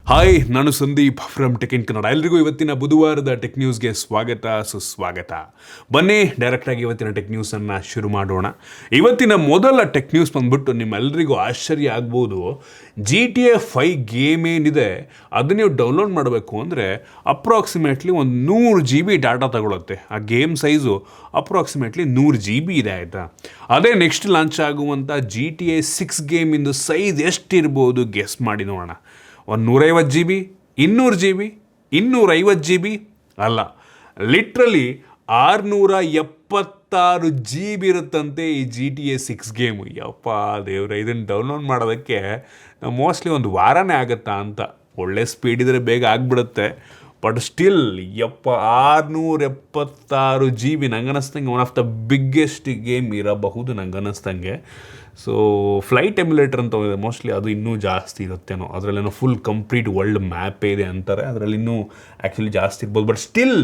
Hi, ನಾನು Sandeep from tech in Kannada. ಎಲ್ರಿಗೂ ಇವತ್ತಿನ ಬುಧವಾರದ ಟೆಕ್ ನ್ಯೂಸ್ಗೆ ಸ್ವಾಗತ ಸುಸ್ವಾಗತ. ಬನ್ನಿ ಡೈರೆಕ್ಟಾಗಿ ಇವತ್ತಿನ ಟೆಕ್ ನ್ಯೂಸನ್ನು ಶುರು ಮಾಡೋಣ. ಇವತ್ತಿನ ಮೊದಲ ಟೆಕ್ ನ್ಯೂಸ್ ಬಂದ್ಬಿಟ್ಟು ನಿಮ್ಮೆಲ್ಲರಿಗೂ ಆಶ್ಚರ್ಯ ಆಗ್ಬೋದು. GTA 5 ಗೇಮ್ ಏನಿದೆ ಅದು ನೀವು ಡೌನ್ಲೋಡ್ ಮಾಡಬೇಕು ಅಂದರೆ ಅಪ್ರಾಕ್ಸಿಮೇಟ್ಲಿ ಒಂದು 100 GB ಡಾಟಾ ತಗೊಳುತ್ತೆ. ಆ ಗೇಮ್ ಸೈಜು ಅಪ್ರಾಕ್ಸಿಮೇಟ್ಲಿ 100 GB ಇದೆ, ಆಯಿತಾ. ಅದೇ ನೆಕ್ಸ್ಟ್ ಲಾಂಚ್ ಆಗುವಂಥ GTA 6 ಗೇಮಿಂದು ಸೈಜ್ ಎಷ್ಟಿರ್ಬೋದು ಗೆಸ್ ಮಾಡಿ ನೋಡೋಣ. ಒಂದು 150 GB, 200 GB, 250 GB ಅಲ್ಲ, ಲಿಟ್ರಲಿ 676 GB ಇರುತ್ತಂತೆ ಈ GTA 6 ಗೇಮು. ಯಪ್ಪ ದೇವ್ರೆ, ಇದನ್ನು ಡೌನ್ಲೋಡ್ ಮಾಡೋದಕ್ಕೆ ಮೋಸ್ಟ್ಲಿ ಒಂದು ವಾರನೇ ಆಗುತ್ತಾ ಅಂತ. ಒಳ್ಳೆ ಸ್ಪೀಡ್ ಇದ್ದರೆ ಬೇಗ ಆಗಿಬಿಡುತ್ತೆ, ಬಟ್ ಸ್ಟಿಲ್ 676 GB ನಂಗೆ ಅನ್ನಿಸ್ತಂಗೆ one of the biggest game ಇರಬಹುದು ನಂಗೆ ಅನ್ನಿಸ್ತಂಗೆ. ಸೊ ಫ್ಲೈಟ್ ಎಮ್ಯುಲೇಟರ್ ಅಂತ ಇದೆ, ಮೋಸ್ಟ್ಲಿ ಅದು ಇನ್ನೂ ಜಾಸ್ತಿ ಇರುತ್ತೇನೋ. ಅದರಲ್ಲೇನೋ ಫುಲ್ ಕಂಪ್ಲೀಟ್ ವರ್ಲ್ಡ್ ಮ್ಯಾಪೇ ಇದೆ ಅಂತಾರೆ, ಅದರಲ್ಲಿ ಇನ್ನೂ ಆ್ಯಕ್ಚುಲಿ ಜಾಸ್ತಿ ಇರ್ಬೋದು. ಬಟ್ ಸ್ಟಿಲ್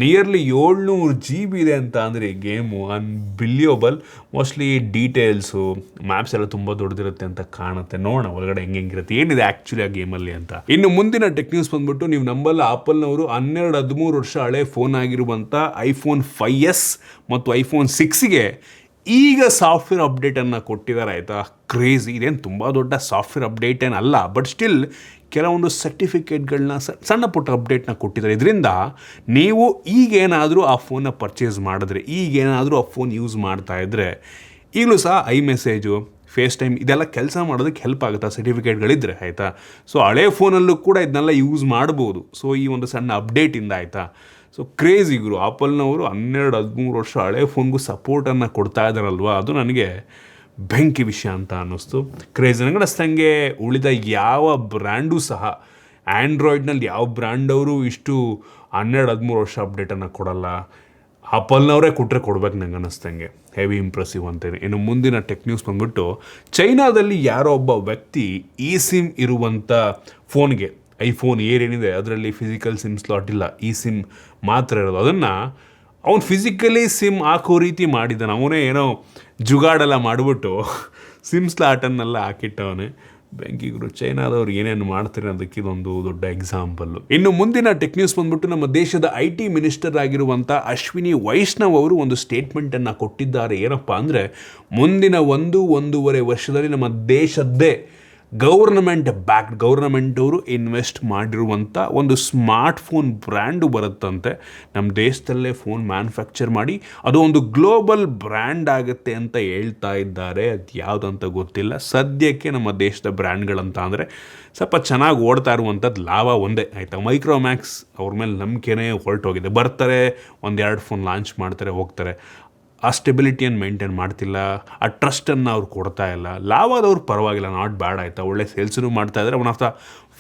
ನಿಯರ್ಲಿ 700 GB ಇದೆ ಅಂತ ಅಂದರೆ ಈ game unbelievable. Mostly details maps ಎಲ್ಲ ತುಂಬ ದೊಡ್ಡದಿರುತ್ತೆ ಅಂತ ಕಾಣುತ್ತೆ. ನೋಡೋಣ ಒಳಗಡೆ ಹೆಂಗಿರುತ್ತೆ, ಏನಿದೆ ಆ್ಯಕ್ಚುಲಿ ಆ ಗೇಮಲ್ಲಿ ಅಂತ. ಇನ್ನು ಮುಂದಿನ ಟೆಕ್ ನ್ಯೂಸ್ ಬಂದ್ಬಿಟ್ಟು, ನೀವು ನಂಬಲ್ಲ, ಆಪಲ್ನವರು 12-13 ವರ್ಷ ಹಳೆ ಫೋನ್ ಆಗಿರುವಂಥ iPhone 5s ಮತ್ತು iPhone 6ಗೆ ಈಗ ಸಾಫ್ಟ್ವೇರ್ ಅಪ್ಡೇಟನ್ನು ಕೊಟ್ಟಿದ್ದಾರೆ, ಆಯಿತಾ. ಕ್ರೇಜಿ, ಇದೇನು ತುಂಬ ದೊಡ್ಡ ಸಾಫ್ಟ್ವೇರ್ ಅಪ್ಡೇಟ್ ಏನಲ್ಲ, ಬಟ್ ಸ್ಟಿಲ್ ಕೆಲವೊಂದು ಸರ್ಟಿಫಿಕೇಟ್ಗಳನ್ನ ಸಣ್ಣ ಪುಟ್ಟ ಅಪ್ಡೇಟ್ನ ಕೊಟ್ಟಿದ್ದಾರೆ. ಇದರಿಂದ ನೀವು ಈಗೇನಾದರೂ ಆ ಫೋನ್ನ ಪರ್ಚೇಸ್ ಮಾಡಿದ್ರೆ, ಈಗೇನಾದರೂ ಆ ಫೋನ್ ಯೂಸ್ ಮಾಡ್ತಾ ಇದ್ದರೆ, ಈಗಲೂ ಸಹ iMessage, ಫೇಸ್ ಟೈಮ್ ಇದೆಲ್ಲ ಕೆಲಸ ಮಾಡೋದಕ್ಕೆ ಹೆಲ್ಪ್ ಆಗುತ್ತೆ ಸರ್ಟಿಫಿಕೇಟ್ಗಳಿದ್ದರೆ, ಆಯಿತಾ. ಸೊ ಹಳೆ ಫೋನಲ್ಲೂ ಕೂಡ ಇದನ್ನೆಲ್ಲ ಯೂಸ್ ಮಾಡ್ಬೋದು. ಸೊ ಈ ಒಂದು ಸಣ್ಣ ಅಪ್ಡೇಟಿಂದ, ಆಯಿತಾ. ಸೊ ಕ್ರೇಜಿಗರು ಆಪಲ್ನವರು 12-13 ವರ್ಷ ಹಳೆ ಫೋನ್ಗೂ ಸಪೋರ್ಟನ್ನು ಕೊಡ್ತಾ ಇದ್ದಾರಲ್ವ, ಅದು ನನಗೆ ಬೆಂಕಿ ವಿಷಯ ಅಂತ ಅನ್ನಿಸ್ತು. ಕ್ರೇಜಿ ನನಗೆ ಅನ್ನಿಸ್ತಂಗೆ ಉಳಿದ ಯಾವ ಬ್ರ್ಯಾಂಡು ಸಹ, ಆ್ಯಂಡ್ರಾಯ್ಡ್ನಲ್ಲಿ ಯಾವ ಬ್ರ್ಯಾಂಡವರು ಇಷ್ಟು 12-13 ವರ್ಷ ಅಪ್ಡೇಟನ್ನು ಕೊಡಲ್ಲ. ಆಪಲ್ನವರೇ ಕೊಟ್ಟರೆ ಕೊಡ್ಬೇಕು ನಂಗೆ ಅನ್ನಿಸ್ತಂಗೆ. ಹೆವಿ ಇಂಪ್ರೆಸಿವ್ ಅಂತೇನೆ. ಇನ್ನು ಮುಂದಿನ ಟೆಕ್ ನ್ಯೂಸ್ ಬಂದ್ಬಿಟ್ಟು, ಚೈನಾದಲ್ಲಿ ಯಾರೋ ಒಬ್ಬ ವ್ಯಕ್ತಿ ಈ ಸಿಮ್ ಇರುವಂಥ ಫೋನ್ಗೆ, ಐಫೋನ್ ಏನಿದೆ ಅದರಲ್ಲಿ ಫಿಸಿಕಲ್ ಸಿಮ್ ಸ್ಲಾಟ್ ಇಲ್ಲ, ಈ ಸಿಮ್ ಮಾತ್ರ ಇರೋದು, ಅದನ್ನು ಅವನು ಫಿಸಿಕಲಿ ಸಿಮ್ ಹಾಕೋ ರೀತಿ ಮಾಡಿದ್ದಾನೆ. ಅವನೇ ಏನೋ ಜುಗಾಡೆಲ್ಲ ಮಾಡಿಬಿಟ್ಟು ಸಿಮ್ ಸ್ಲಾಟನ್ನೆಲ್ಲ ಹಾಕಿಟ್ಟವನೇ. ಬೆಂಕಿಗರು ಚೈನಾದವ್ರು ಏನೇನು ಮಾಡ್ತಾರೆ ಅದಕ್ಕೆ ಇದೊಂದು ದೊಡ್ಡ ಎಕ್ಸಾಂಪಲ್ಲು. ಇನ್ನು ಮುಂದಿನ ಟೆಕ್ ನ್ಯೂಸ್ ಬಂದ್ಬಿಟ್ಟು, ನಮ್ಮ ದೇಶದ IT ಮಿನಿಸ್ಟರ್ ಆಗಿರುವಂಥ ಅಶ್ವಿನಿ ವೈಷ್ಣವ್ ಅವರು ಒಂದು ಸ್ಟೇಟ್ಮೆಂಟನ್ನು ಕೊಟ್ಟಿದ್ದಾರೆ. ಏನಪ್ಪ ಅಂದರೆ, ಮುಂದಿನ 1-1.5 ವರ್ಷದಲ್ಲಿ ನಮ್ಮ ದೇಶದ್ದೇ ಗೌರ್ನಮೆಂಟ್ ಅವರು ಇನ್ವೆಸ್ಟ್ ಮಾಡಿರುವಂಥ ಒಂದು ಸ್ಮಾರ್ಟ್ ಫೋನ್ ಬ್ರ್ಯಾಂಡು ಬರುತ್ತಂತೆ. ನಮ್ಮ ದೇಶದಲ್ಲೇ ಫೋನ್ ಮ್ಯಾನುಫ್ಯಾಕ್ಚರ್ ಮಾಡಿ ಅದು ಒಂದು ಗ್ಲೋಬಲ್ ಬ್ರ್ಯಾಂಡ್ ಆಗುತ್ತೆ ಅಂತ ಹೇಳ್ತಾ ಇದ್ದಾರೆ. ಅದು ಯಾವುದಂತ ಗೊತ್ತಿಲ್ಲ. ಸದ್ಯಕ್ಕೆ ನಮ್ಮ ದೇಶದ ಬ್ರ್ಯಾಂಡ್ಗಳಂತ ಅಂದರೆ ಸ್ವಲ್ಪ ಚೆನ್ನಾಗಿ ಓಡ್ತಾ ಇರುವಂಥದ್ದು ಲಾವ ಒಂದೇ, ಆಯಿತಾ. ಮೈಕ್ರೋಮ್ಯಾಕ್ಸ್ ಅವ್ರ ಮೇಲೆ ನಂಬಿಕೆನೇ ಹೊರಟೋಗಿದೆ. ಬರ್ತಾರೆ, 1-2 ಫೋನ್ ಲಾಂಚ್ ಮಾಡ್ತಾರೆ, ಹೋಗ್ತಾರೆ. ಆ ಸ್ಟೆಬಿಲಿಟಿಯನ್ನು ಮೇಂಟೈನ್ ಮಾಡ್ತಿಲ್ಲ, ಆ ಟ್ರಸ್ಟನ್ನು ಅವ್ರು ಕೊಡ್ತಾ ಇಲ್ಲ. ಲಾವಾದವ್ರು ಪರವಾಗಿಲ್ಲ, ನಾಟ್ ಬ್ಯಾಡ್, ಆಯಿತಾ. ಒಳ್ಳೆ ಸೇಲ್ಸನ್ನು ಮಾಡ್ತಾಯಿದ್ದಾರೆ. One of the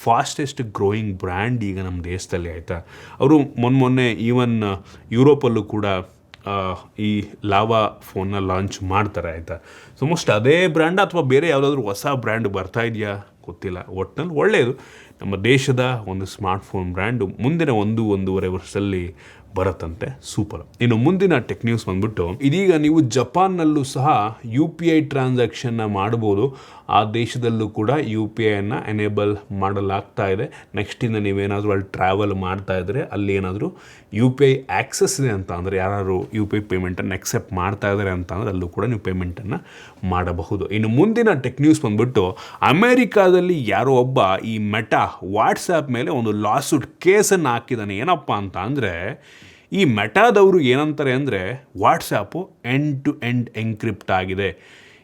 fastest growing brand ಈಗ ನಮ್ಮ ದೇಶದಲ್ಲಿ, ಆಯಿತಾ. ಅವರು ಮೊನ್ನೆ ಈವನ್ ಯುರೋಪಲ್ಲೂ ಕೂಡ ಈ ಲಾವಾ ಫೋನ್ನ ಲಾಂಚ್ ಮಾಡ್ತಾರೆ, ಆಯಿತಾ. ಸೊ ಮೋಸ್ಟ್ ಅದೇ ಬ್ರ್ಯಾಂಡ್ ಅಥವಾ ಬೇರೆ ಯಾವುದಾದ್ರೂ ಹೊಸ ಬ್ರ್ಯಾಂಡ್ ಬರ್ತಾ ಇದೆಯಾ ಗೊತ್ತಿಲ್ಲ. ಒಟ್ಟಿನಲ್ಲಿ ಒಳ್ಳೆಯದು, ನಮ್ಮ ದೇಶದ ಒಂದು ಸ್ಮಾರ್ಟ್ ಫೋನ್ ಬ್ರ್ಯಾಂಡು ಮುಂದಿನ 1-1.5 ವರ್ಷದಲ್ಲಿ ಬರುತ್ತಂತೆ. ಸೂಪರ್. ಇನ್ನು ಮುಂದಿನ ಟೆಕ್ ನ್ಯೂಸ್ ಬಂದ್ಬಿಟ್ಟು, ಇದೀಗ ನೀವು ಜಪಾನ್ನಲ್ಲೂ ಸಹ UPI ಟ್ರಾನ್ಸಾಕ್ಷನ್ನ ಮಾಡ್ಬೋದು. ಆ ದೇಶದಲ್ಲೂ ಕೂಡ UPIಯನ್ನು ಎನೇಬಲ್ ಮಾಡಲಾಗ್ತಾ ಇದೆ. ನೆಕ್ಸ್ಟಿಂದ ನೀವೇನಾದರೂ ಅಲ್ಲಿ ಟ್ರಾವೆಲ್ ಮಾಡ್ತಾ ಇದ್ದರೆ, ಅಲ್ಲಿ ಏನಾದರೂ UPI ಆ್ಯಕ್ಸಸ್ ಇದೆ ಅಂತ ಅಂದರೆ, ಯಾರು UPI ಪೇಮೆಂಟನ್ನು ಎಕ್ಸೆಪ್ಟ್ ಮಾಡ್ತಾ ಇದ್ದಾರೆ ಅಂತ ಅಂದರೆ ಅಲ್ಲೂ ಕೂಡ ನೀವು ಪೇಮೆಂಟನ್ನು ಮಾಡಬಹುದು. ಇನ್ನು ಮುಂದಿನ ಟೆಕ್ ನ್ಯೂಸ್ ಬಂದ್ಬಿಟ್ಟು, ಅಮೇರಿಕಾದಲ್ಲಿ ಯಾರೋ ಒಬ್ಬ ಈ ಮೆಟಾ ವಾಟ್ಸಾಪ್ ಮೇಲೆ ಒಂದು ಲಾಸೂಟ್ ಕೇಸನ್ನು ಹಾಕಿದ್ದಾನೆ. ಏನಪ್ಪ ಅಂತ ಅಂದರೆ, ಈ ಮೆಟಾದವರು ಏನಂತಾರೆ ಅಂದರೆ, ವಾಟ್ಸಾಪು ಎಂಡ್ ಎನ್ಕ್ರಿಪ್ಟ್ ಆಗಿದೆ.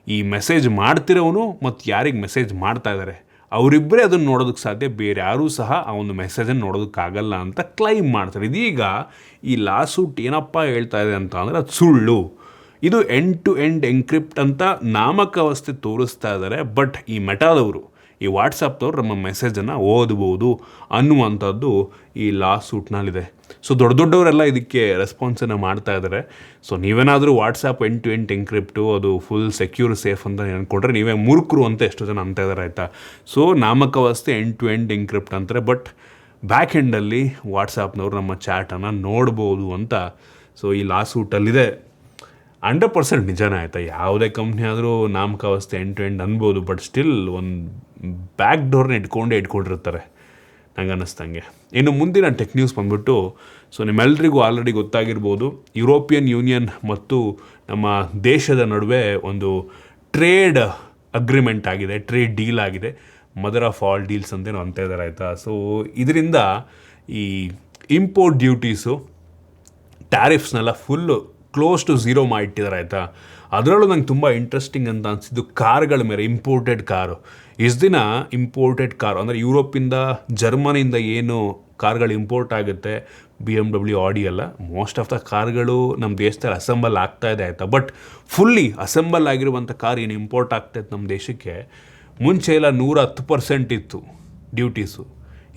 ಈ ಮೆಸೇಜ್ ಮಾಡ್ತಿರೋನು ಮತ್ತು ಯಾರಿಗೆ ಮೆಸೇಜ್ ಮಾಡ್ತಾ ಇದ್ದಾರೆ ಅವರಿಬ್ಬರೇ ಅದನ್ನು ನೋಡೋದಕ್ಕೆ ಸಾಧ್ಯ, ಬೇರೆ ಯಾರೂ ಸಹ ಆ ಒಂದು ಮೆಸೇಜನ್ನು ನೋಡೋದಕ್ಕಾಗಲ್ಲ ಅಂತ ಕ್ಲೈಮ್ ಮಾಡ್ತಾರೆ. ಇದೀಗ ಈ ಲಾಸೂಟ್ ಏನಪ್ಪ ಹೇಳ್ತಾ ಇದೆ ಅಂತ ಅಂದರೆ, ಅದು ಸುಳ್ಳು. ಇದು ಎಂಡ್ ಎನ್ಕ್ರಿಪ್ಟ್ ಅಂತ ನಾಮಕಾವಸ್ಥೆ ತೋರಿಸ್ತಾ ಇದ್ದಾರೆ. ಬಟ್ ಈ ಮೆಟಾದವರು, ಈ ವಾಟ್ಸಪ್ದವ್ರು ನಮ್ಮ ಮೆಸೇಜನ್ನು ಓದ್ಬೋದು ಅನ್ನುವಂಥದ್ದು ಈ ಲಾಸೂಟ್ನಲ್ಲಿದೆ. ಸೊ ದೊಡ್ಡವರೆಲ್ಲ ಇದಕ್ಕೆ ರೆಸ್ಪಾನ್ಸನ್ನು ಮಾಡ್ತಾ ಇದ್ದಾರೆ. ಸೊ ನೀವೇನಾದರೂ ವಾಟ್ಸಪ್ ಎಂಡ್ ಎನ್ಕ್ರಿಪ್ಟು ಅದು ಫುಲ್ ಸೆಕ್ಯೂರ್ ಸೇಫ್ ಅಂತ ಅಂದ್ಕೊಂಡ್ರೆ ನೀವೇ ಮೂರ್ಖರು ಅಂತ ಎಷ್ಟೋ ಜನ ಅಂತ ಇದ್ದಾರೆ, ಆಯಿತಾ. ಸೊ ನಾಮಕಾವಸ್ಥೆ ಎಂಡ್ ಎನ್ಕ್ರಿಪ್ಟ್ ಅಂತಾರೆ, ಬಟ್ ಬ್ಯಾಕ್ ಎಂಡಲ್ಲಿ ವಾಟ್ಸಪ್ನವ್ರು ನಮ್ಮ ಚಾಟನ್ನು ನೋಡ್ಬೋದು ಅಂತ. ಸೊ ಈ ಲಾಸೂಟಲ್ಲಿದೆ. 100% ನಿಜನೇ, ಆಯಿತಾ. ಯಾವುದೇ ಕಂಪ್ನಿ ಆದರೂ ನಾಮಕಾವಸ್ಥೆ ಎಂಡ್ ಅನ್ಬೋದು, ಬಟ್ ಸ್ಟಿಲ್ ಒಂದು ಬ್ಯಾಕ್ ಡೋರ್ನ ಇಟ್ಕೊಂಡಿರ್ತಾರೆ. ನಂಗೆ ಅನ್ನಿಸ್ತಂಗೆ. ಇನ್ನು ಮುಂದಿನ ಟೆಕ್ ನ್ಯೂಸ್ ಬಂದ್ಬಿಟ್ಟು, ಸೊ ನಿಮ್ಮೆಲ್ಲರಿಗೂ ಆಲ್ರೆಡಿ ಗೊತ್ತಾಗಿರ್ಬೋದು, ಯುರೋಪಿಯನ್ ಯೂನಿಯನ್ ಮತ್ತು ನಮ್ಮ ದೇಶದ ನಡುವೆ ಒಂದು ಟ್ರೇಡ್ ಅಗ್ರಿಮೆಂಟ್ ಆಗಿದೆ, ಟ್ರೇಡ್ ಡೀಲ್ ಆಗಿದೆ. ಮದರ್ ಆಫ್ ಆಲ್ ಡೀಲ್ಸ್ ಅಂತೇನು ಅಂತ ಇದ್ದಾರೆ ಆಯಿತಾ. ಸೊ ಇದರಿಂದ ಈ ಇಂಪೋರ್ಟ್ ಡ್ಯೂಟೀಸು, ಟ್ಯಾರಿಫ್ಸ್ನೆಲ್ಲ ಫುಲ್ಲು ಕ್ಲೋಸ್ ಟು ಝೀರೋ ಮಾಡಿಟ್ಟಿದ್ದಾರೆ ಆಯಿತಾ. ಅದರಲ್ಲೂ ನಂಗೆ ತುಂಬ ಇಂಟ್ರೆಸ್ಟಿಂಗ್ ಅಂತ ಅನಿಸಿದ್ದು ಕಾರ್ಗಳ ಮೇಲೆ, ಇಂಪೋರ್ಟೆಡ್ ಕಾರು. ಇಷ್ಟು ದಿನ ಇಂಪೋರ್ಟೆಡ್ ಕಾರು ಅಂದರೆ ಯುರೋಪಿಂದ, ಜರ್ಮನಿಯಿಂದ ಏನು ಕಾರ್ಗಳು ಇಂಪೋರ್ಟ್ ಆಗುತ್ತೆ, BMW, ಆಡಿ ಎಲ್ಲ, ಮೋಸ್ಟ್ ಆಫ್ ದ ಕಾರ್ಗಳು ನಮ್ಮ ದೇಶದಲ್ಲಿ ಅಸೆಂಬಲ್ ಆಗ್ತಾ ಇದೆ ಆಯಿತಾ. ಬಟ್ ಫುಲ್ಲಿ ಅಸೆಂಬಲ್ ಆಗಿರುವಂಥ ಕಾರ್ ಏನು ಇಂಪೋರ್ಟ್ ಆಗ್ತಾಯಿತ್ತು ನಮ್ಮ ದೇಶಕ್ಕೆ, ಮುಂಚೆ ಎಲ್ಲ 110% ಇತ್ತು ಡ್ಯೂಟೀಸು.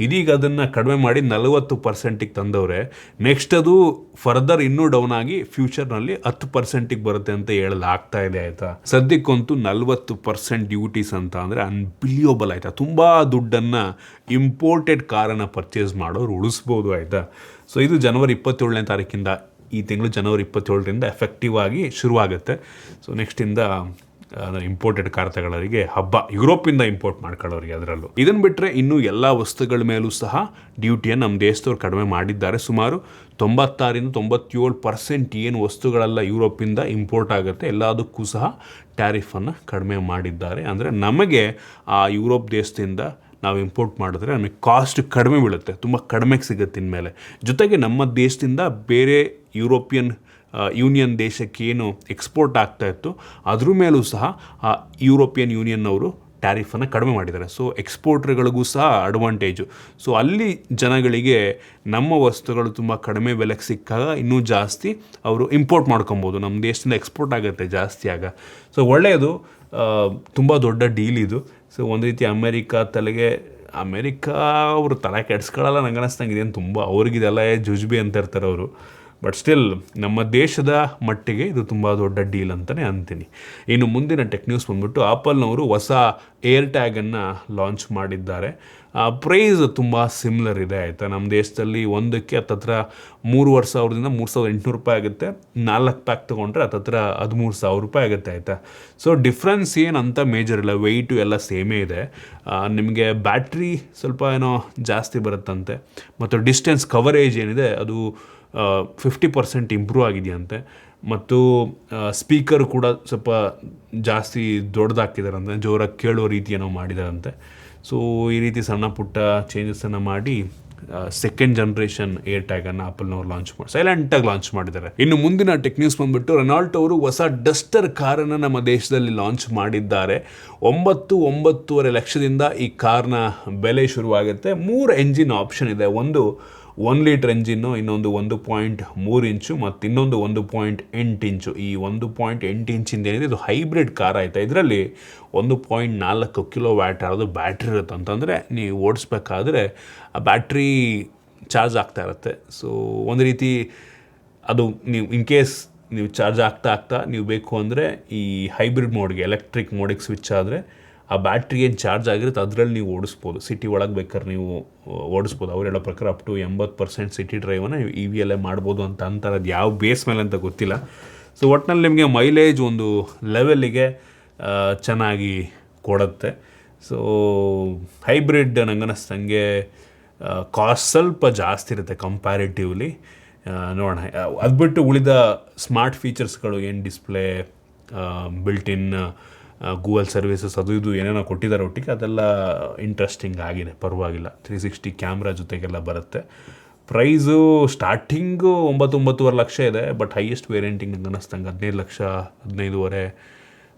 ಇದೀಗ ಅದನ್ನು ಕಡಿಮೆ ಮಾಡಿ 40%ಗೆ ತಂದವ್ರೆ. ನೆಕ್ಸ್ಟ್ ಅದು ಫರ್ದರ್ ಇನ್ನೂ ಡೌನ್ ಆಗಿ ಫ್ಯೂಚರ್ನಲ್ಲಿ 10%ಗೆ ಬರುತ್ತೆ ಅಂತ ಹೇಳಲಾಗ್ತಾ ಇದೆ ಆಯಿತಾ. ಸದ್ಯಕ್ಕಂತೂ 40% ಡ್ಯೂಟೀಸ್ ಅಂತ ಅಂದರೆ ಅನ್ಬಿಲಿಯಬಲ್ ಆಯಿತಾ. ತುಂಬ ದುಡ್ಡನ್ನು ಇಂಪೋರ್ಟೆಡ್ ಕಾರನ್ನು ಪರ್ಚೇಸ್ ಮಾಡೋರು ಉಳಿಸ್ಬೋದು ಆಯಿತಾ. ಸೊ ಇದು ಜನವರಿ 27ನೇ ತಾರೀಕಿಂದ, ಈ ತಿಂಗಳು ಜನವರಿ 27ರಿಂದ ಎಫೆಕ್ಟಿವ್ ಆಗಿ ಶುರುವಾಗುತ್ತೆ. ಸೊ ನೆಕ್ಸ್ಟಿಂದ ಇಂಪೋರ್ಟೆಡ್ ಕಾರ್ ತಗೊಳ್ಳೋರಿಗೆ ಹಬ್ಬ, ಯುರೋಪಿಂದ ಇಂಪೋರ್ಟ್ ಮಾಡ್ಕೊಳ್ಳೋರಿಗೆ. ಅದರಲ್ಲೂ ಇದನ್ನು ಬಿಟ್ಟರೆ ಇನ್ನೂ ಎಲ್ಲ ವಸ್ತುಗಳ ಮೇಲೂ ಸಹ ಡ್ಯೂಟಿಯನ್ನು ನಮ್ಮ ದೇಶದವ್ರು ಕಡಿಮೆ ಮಾಡಿದ್ದಾರೆ. ಸುಮಾರು 96-97% ಏನು ವಸ್ತುಗಳೆಲ್ಲ ಯುರೋಪಿಂದ ಇಂಪೋರ್ಟ್ ಆಗುತ್ತೆ ಎಲ್ಲದಕ್ಕೂ ಸಹ ಟ್ಯಾರಿಫನ್ನು ಕಡಿಮೆ ಮಾಡಿದ್ದಾರೆ. ಅಂದರೆ ನಮಗೆ ಆ ಯುರೋಪ್ ದೇಶದಿಂದ ನಾವು ಇಂಪೋರ್ಟ್ ಮಾಡಿದ್ರೆ ನಮಗೆ ಕಾಸ್ಟ್ ಕಡಿಮೆ ಬೀಳುತ್ತೆ, ತುಂಬ ಕಡಿಮೆಗೆ ಸಿಗುತ್ತೆ ಇನ್ಮೇಲೆ. ಜೊತೆಗೆ ನಮ್ಮ ದೇಶದಿಂದ ಬೇರೆ ಯುರೋಪಿಯನ್ ಯೂನಿಯನ್ ದೇಶಕ್ಕೆ ಏನು ಎಕ್ಸ್ಪೋರ್ಟ್ ಆಗ್ತಾಯಿತ್ತು ಅದ್ರ ಮೇಲೂ ಸಹ ಆ ಯುರೋಪಿಯನ್ ಯೂನಿಯನ್ನವರು ಟ್ಯಾರಿಫನ್ನು ಕಡಿಮೆ ಮಾಡಿದ್ದಾರೆ. ಸೊ ಎಕ್ಸ್ಪೋರ್ಟ್ರ್ಗಳಿಗೂ ಸಹ ಅಡ್ವಾಂಟೇಜು. ಸೊ ಅಲ್ಲಿ ಜನಗಳಿಗೆ ನಮ್ಮ ವಸ್ತುಗಳು ತುಂಬ ಕಡಿಮೆ ಬೆಲೆಗೆ ಸಿಕ್ಕಾಗ ಇನ್ನೂ ಜಾಸ್ತಿ ಅವರು ಇಂಪೋರ್ಟ್ ಮಾಡ್ಕೊಬೋದು, ನಮ್ಮ ದೇಶದಿಂದ ಎಕ್ಸ್ಪೋರ್ಟ್ ಆಗುತ್ತೆ ಜಾಸ್ತಿ ಆಗ. ಸೊ ಒಳ್ಳೆಯದು, ತುಂಬ ದೊಡ್ಡ ಡೀಲ್ ಇದು. ಸೊ ಒಂದು ರೀತಿ ಅಮೇರಿಕಾ ಅವರು ತಲೆ ಕೆಡಿಸ್ಕೊಳ್ಳಲ್ಲ ನಂಗೆ ಅನ್ನಿಸ್ತಂಗೆ. ಇದೇನು ತುಂಬ ಅವ್ರಿಗಿದೆಲ್ಲ ಜುಜ್ಬಿ ಅಂತ ಇರ್ತಾರೆ ಅವರು. ಬಟ್ ಸ್ಟಿಲ್ ನಮ್ಮ ದೇಶದ ಮಟ್ಟಿಗೆ ಇದು ತುಂಬ ದೊಡ್ಡ ಡೀಲ್ ಅಂತಲೇ ಅಂತೀನಿ. ಇನ್ನು ಮುಂದಿನ ಟೆಕ್ ನ್ಯೂಸ್ ಬಂದ್ಬಿಟ್ಟು, ಆಪಲ್ನವರು ಹೊಸ ಏರ್ ಟ್ಯಾಗನ್ನು ಲಾಂಚ್ ಮಾಡಿದ್ದಾರೆ. ಪ್ರೈಸ್ ತುಂಬ ಸಿಮ್ಲರ್ ಇದೆ ಆಯಿತಾ. ನಮ್ಮ ದೇಶದಲ್ಲಿ ಒಂದಕ್ಕೆ ಹತ್ತತ್ರ 3,500ದಿಂದ 3,800 ರೂಪಾಯಿ ಆಗುತ್ತೆ. 4 ಪ್ಯಾಕ್ ತೊಗೊಂಡ್ರೆ ಹತ್ತತ್ರ 13,000 ರೂಪಾಯಿ ಆಗುತ್ತೆ ಆಯಿತಾ. ಸೊ ಡಿಫ್ರೆನ್ಸ್ ಏನಂತ ಮೇಜರ್ ಇಲ್ಲ, ವೆಯ್ಟು ಎಲ್ಲ ಸೇಮೇ ಇದೆ. ನಿಮಗೆ ಬ್ಯಾಟ್ರಿ ಸ್ವಲ್ಪ ಏನೋ ಜಾಸ್ತಿ ಬರುತ್ತಂತೆ, ಮತ್ತು ಡಿಸ್ಟೆನ್ಸ್ ಕವರೇಜ್ ಏನಿದೆ ಅದು 50% ಇಂಪ್ರೂವ್ ಆಗಿದೆಯಂತೆ. ಮತ್ತು ಸ್ಪೀಕರ್ ಕೂಡ ಸ್ವಲ್ಪ ಜಾಸ್ತಿ ದೊಡ್ಡದಾಕಿದಾರಂತೆ, ಜೋರಾಗಿ ಕೇಳೋ ರೀತಿ ಏನೋ ಮಾಡಿದಾರಂತೆ. ಸೊ ಈ ರೀತಿ ಸಣ್ಣ ಪುಟ್ಟ ಚೇಂಜಸನ್ನು ಮಾಡಿ ಸೆಕೆಂಡ್ ಜನರೇಷನ್ ಏರ್ ಟ್ಯಾಗನ್ನು ಆಪಲ್ನವ್ರು ಸೈಲೆಂಟಾಗಿ ಲಾಂಚ್ ಮಾಡಿದ್ದಾರೆ. ಇನ್ನು ಮುಂದಿನ ಟೆಕ್ ನ್ಯೂಸ್ ಬಂದುಬಿಟ್ಟು, ರೆನಾಲ್ಟ್ ಅವರು ಹೊಸ ಡಸ್ಟರ್ ಕಾರನ್ನು ನಮ್ಮ ದೇಶದಲ್ಲಿ ಲಾಂಚ್ ಮಾಡಿದ್ದಾರೆ. 9-9.5 ಲಕ್ಷದಿಂದ ಈ ಕಾರ್ನ ಬೆಲೆ ಶುರುವಾಗುತ್ತೆ. 3 ಎಂಜಿನ್ ಆಪ್ಷನ್ ಇದೆ. ಒಂದು 1 ಲೀಟರ್ ಎಂಜಿನ್ನು, ಇನ್ನೊಂದು 1.3 ಇಂಚು ಮತ್ತು ಇನ್ನೊಂದು 1.8 ಇಂಚು. ಈ 1.8 ಇಂಚಿಂದ ಏನಿದೆ ಇದು ಹೈಬ್ರಿಡ್ ಕಾರ್ ಆಯಿತಾ. ಇದರಲ್ಲಿ 1.4 ಕಿಲೋವ್ಯಾಟ್ ಆಗೋದು ಬ್ಯಾಟ್ರಿ ಇರುತ್ತೆ. ಅಂತಂದರೆ ನೀವು ಓಡಿಸ್ಬೇಕಾದ್ರೆ ಆ ಬ್ಯಾಟ್ರಿ ಚಾರ್ಜ್ ಆಗ್ತಾ ಇರುತ್ತೆ. ಸೊ ಒಂದು ರೀತಿ ಅದು ನೀವು ಇನ್ ಕೇಸ್ ನೀವು ಚಾರ್ಜ್ ಆಗ್ತಾ ನೀವು ಬೇಕು ಅಂದರೆ ಈ ಹೈಬ್ರಿಡ್ ಮೋಡ್ಗೆ, ಎಲೆಕ್ಟ್ರಿಕ್ ಮೋಡಿಗೆ ಸ್ವಿಚ್ ಆದರೆ ಆ ಬ್ಯಾಟ್ರಿ ಏನು ಚಾರ್ಜ್ ಆಗಿರುತ್ತೆ ಅದರಲ್ಲಿ ನೀವು ಓಡಿಸ್ಬೋದು. ಸಿಟಿ ಒಳಗೆ ಬೇಕಾದ್ರೆ ನೀವು ಓಡಿಸ್ಬೋದು. ಅವ್ರು ಹೇಳೋ ಪ್ರಕಾರ ಅಪ್ ಟು 80% ಸಿಟಿ ಡ್ರೈವನ್ನು EVಯಲ್ಲೇ ಮಾಡ್ಬೋದು ಅಂತ ಅಂತಾರೆ. ಅದು ಯಾವ ಬೇಸ್ ಮೇಲೆ ಅಂತ ಗೊತ್ತಿಲ್ಲ. ಸೊ ಒಟ್ಟಿನಲ್ಲಿ ನಿಮಗೆ ಮೈಲೇಜ್ ಒಂದು ಲೆವೆಲ್ಲಿಗೆ ಚೆನ್ನಾಗಿ ಕೊಡುತ್ತೆ. ಸೊ ಹೈಬ್ರಿಡ್ ನಂಗೆ ಅನ್ನಿಸ್ತಂಗೆ ಕಾಸ್ಟ್ ಸ್ವಲ್ಪ ಜಾಸ್ತಿ ಇರುತ್ತೆ ಕಂಪ್ಯಾರಿಟಿವ್ಲಿ. ನೋಡೋಣ. ಅದು ಬಿಟ್ಟು ಉಳಿದ ಸ್ಮಾರ್ಟ್ ಫೀಚರ್ಸ್ಗಳು ಏನು display, built in Google services ಅದು ಇದು ಏನೇನೋ ಕೊಟ್ಟಿದ್ದಾರೆ ಒಟ್ಟಿಗೆ, ಅದೆಲ್ಲ ಇಂಟ್ರೆಸ್ಟಿಂಗ್ ಆಗಿದೆ, ಪರವಾಗಿಲ್ಲ. 360 ಕ್ಯಾಮ್ರಾ ಜೊತೆಗೆಲ್ಲ ಬರುತ್ತೆ. ಪ್ರೈಸು ಸ್ಟಾರ್ಟಿಂಗು 9-9.5 ಲಕ್ಷ ಇದೆ. ಬಟ್ ಹೈಯೆಸ್ಟ್ ವೇರಿಯಂಟಿಂಗ್ ನಂಗೆ ಅನ್ನಿಸ್ತಂಗೆ 15 ಲಕ್ಷ 15.5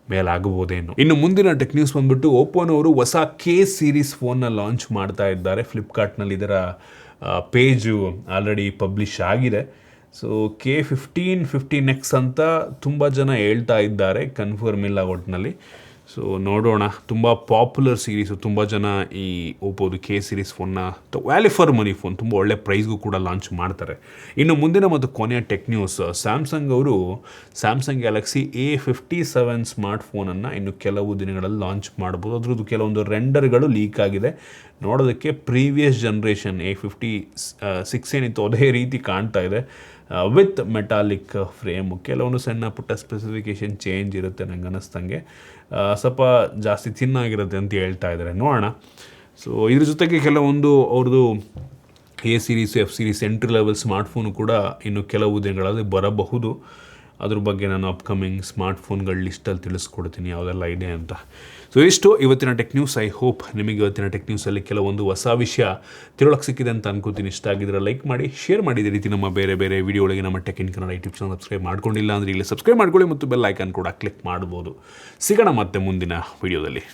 ಮೇಲೆ ಆಗಬಹುದೇನು. ಇನ್ನು ಮುಂದಿನ ಟೆಕ್ ನ್ಯೂಸ್ ಬಂದುಬಿಟ್ಟು, ಓಪ್ಪೋನವರು ಹೊಸ K ಸೀರೀಸ್ ಫೋನ್ನ ಲಾಂಚ್ ಮಾಡ್ತಾ ಇದ್ದಾರೆ. ಫ್ಲಿಪ್ಕಾರ್ಟ್ನಲ್ಲಿ ಇದರ ಪೇಜು ಆಲ್ರೆಡಿ ಪಬ್ಲಿಷ್ ಆಗಿದೆ. ಸೊ K15 X ಅಂತ ತುಂಬ ಜನ ಹೇಳ್ತಾ ಇದ್ದಾರೆ, ಕನ್ಫರ್ಮ್ ಇಲ್ಲ ಒಟ್ಟಿನಲ್ಲಿ. ಸೊ ನೋಡೋಣ. ತುಂಬ ಪಾಪ್ಯುಲರ್ ಸೀರೀಸು, ತುಂಬ ಜನ ಈ ಓಪೋದು K ಸೀರೀಸ್ ಫೋನ್ನ ವ್ಯಾಲ್ಯೂ ಫಾರ್ ಮನಿ ಫೋನ್ ತುಂಬ ಒಳ್ಳೆ ಪ್ರೈಸ್ಗೂ ಕೂಡ ಲಾಂಚ್ ಮಾಡ್ತಾರೆ. ಇನ್ನು ಮುಂದಿನ ಮತ್ತು ಕೊನೆಯ ಟೆಕ್ ನ್ಯೂಸ್, ಸ್ಯಾಮ್ಸಂಗ್ ಅವರು ಸ್ಯಾಮ್ಸಂಗ್ ಗ್ಯಾಲಕ್ಸಿ A57 ಸ್ಮಾರ್ಟ್ ಫೋನನ್ನು ಇನ್ನು ಕೆಲವು ದಿನಗಳಲ್ಲಿ ಲಾಂಚ್ ಮಾಡ್ಬೋದು. ಅದ್ರದ್ದು ಕೆಲವೊಂದು ರೆಂಡರ್ಗಳು ಲೀಕ್ ಆಗಿದೆ. ನೋಡೋದಕ್ಕೆ ಪ್ರೀವಿಯಸ್ ಜನ್ರೇಷನ್ A56 ಏನಿತ್ತು ಅದೇ ರೀತಿ ಕಾಣ್ತಾ ಇದೆ, ವಿತ್ ಮೆಟಾಲಿಕ್ ಫ್ರೇಮು. ಕೆಲವೊಂದು ಸಣ್ಣ ಪುಟ್ಟ ಸ್ಪೆಸಿಫಿಕೇಷನ್ ಚೇಂಜ್ ಇರುತ್ತೆ ನಂಗೆ ಅನ್ನಿಸ್ತಂಗೆ. ಸ್ವಲ್ಪ ಜಾಸ್ತಿ ತಿನ್ನಾಗಿರುತ್ತೆ ಅಂತ ಹೇಳ್ತಾ ಇದ್ದಾರೆ. ನೋಡೋಣ. ಸೊ ಇದ್ರ ಜೊತೆಗೆ ಕೆಲವೊಂದು ಅವ್ರದ್ದು A series F series entry level smartphone ಕೂಡ ಇನ್ನು ಕೆಲವು ದಿನಗಳಲ್ಲಿ ಬರಬಹುದು. ಅದ್ರ ಬಗ್ಗೆ ನಾನು ಅಪ್ಕಮಿಂಗ್ ಸ್ಮಾರ್ಟ್ಫೋನ್ಗಳ ಲಿಸ್ಟಲ್ಲಿ ತಿಳಿಸ್ಕೊಡ್ತೀನಿ ಯಾವುದೆಲ್ಲ ಇದೆ ಅಂತ. ಸೊ ಇಷ್ಟು ಇವತ್ತಿನ ಟೆಕ್ ನ್ಯೂಸ್. ಐ ಹೋಪ್ ನಿಮಗೆ ಇವತ್ತಿನ ಟೆಕ್ ನ್ಯೂಸಲ್ಲಿ ಕೆಲವೊಂದು ಹೊಸ ವಿಷಯ ತಿಳೋಕ್ಕೆ ಸಿಕ್ಕಿದೆ ಅಂತ ಅನ್ಕೋತೀನಿ. ಇಷ್ಟ ಆಗಿದ್ರೆ ಲೈಕ್ ಮಾಡಿ, ಶೇರ್ ಮಾಡಿ. ಇದೇ ರೀತಿ ನಮ್ಮ ಬೇರೆ ಬೇರೆ ವಿಡಿಯೋಗಳಿಗೆ ನಮ್ಮ tech in Kannada YouTube channel subscribe ಮಾಡ್ಕೊಂಡಿಲ್ಲ ಅಂದರೆ ಇಲ್ಲಿ ಸಬ್ಸ್ಕ್ರೈಬ್ ಮಾಡ್ಕೊಳ್ಳಿ ಮತ್ತು ಬೆಲ್ ಐಕಾನ್ ಕೂಡ ಕ್ಲಿಕ್ ಮಾಡ್ಬೋದು. ಸಿಗೋಣ ಮತ್ತೆ ಮುಂದಿನ ವಿಡಿಯೋದಲ್ಲಿ.